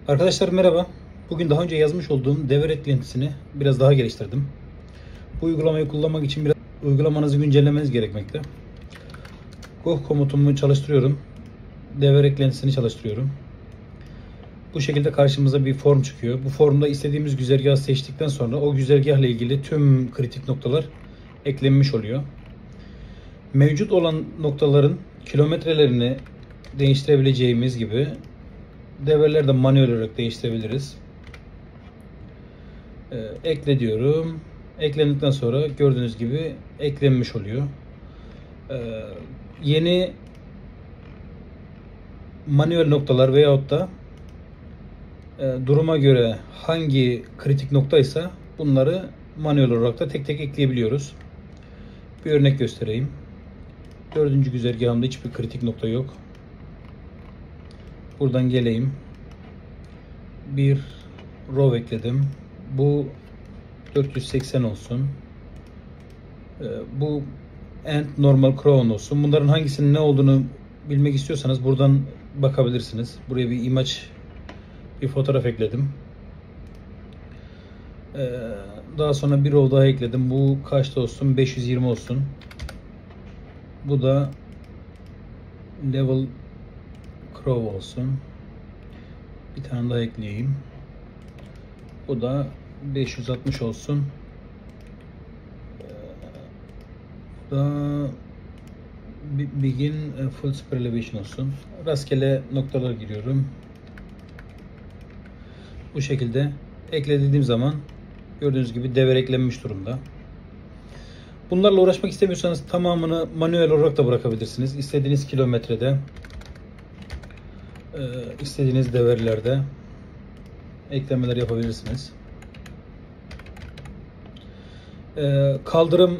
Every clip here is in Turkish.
Arkadaşlar merhaba. Bugün daha önce yazmış olduğum devre eklentisini biraz daha geliştirdim. Bu uygulamayı kullanmak için biraz uygulamanızı güncellemeniz gerekmekte. Go komutumu çalıştırıyorum. Devre eklentisini çalıştırıyorum. Bu şekilde karşımıza bir form çıkıyor. Bu formda istediğimiz güzergahı seçtikten sonra o güzergahla ilgili tüm kritik noktalar eklenmiş oluyor. Mevcut olan noktaların kilometrelerini değiştirebileceğimiz gibi devreleri de manuel olarak değiştirebiliriz. Ekle diyorum. Eklendikten sonra gördüğünüz gibi eklenmiş oluyor. Yeni manuel noktalar veyahut da duruma göre hangi kritik noktaysa bunları manuel olarak da tek tek ekleyebiliyoruz. Bir örnek göstereyim. Dördüncü güzergahımda hiçbir kritik nokta yok. Buradan geleyim. Bir row ekledim. Bu 480 olsun. Bu end normal crown olsun. Bunların hangisinin ne olduğunu bilmek istiyorsanız buradan bakabilirsiniz. Buraya bir image, bir fotoğraf ekledim. Daha sonra bir row daha ekledim. Bu kaçta olsun? 520 olsun. Bu da level crow olsun. Bir tane daha ekleyeyim. Bu da 560 olsun. Bu da begin full super elevation olsun. Rastgele noktalar giriyorum. Bu şekilde eklediğim zaman gördüğünüz gibi devre eklenmiş durumda. Bunlarla uğraşmak istemiyorsanız tamamını manuel olarak da bırakabilirsiniz. İstediğiniz kilometrede, istediğiniz devrelerde eklemeler yapabilirsiniz. Kaldırım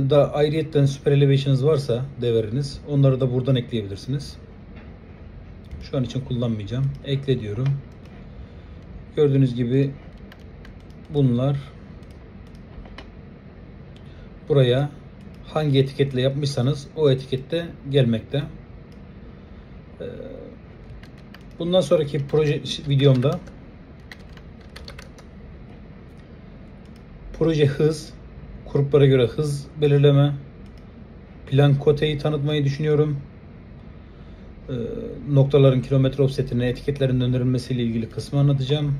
da ayrıyetten super elevation'ınız varsa devreniz, onları da buradan ekleyebilirsiniz. Şu an için kullanmayacağım. Ekle diyorum. Gördüğünüz gibi bunlar buraya hangi etiketle yapmışsanız o etikette gelmekte. Bundan sonraki proje videomda proje hız, gruplara göre hız belirleme, plan koteyi tanıtmayı düşünüyorum. Noktaların kilometre offsetine, etiketlerin döndürülmesiyle ilgili kısmı anlatacağım.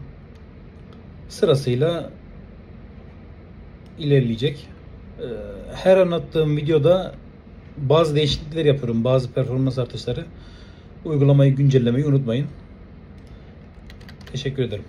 Sırasıyla ilerleyecek. Her anlattığım videoda bazı değişiklikler yapıyorum, bazı performans artışları. Uygulamayı güncellemeyi unutmayın. Teşekkür ederim.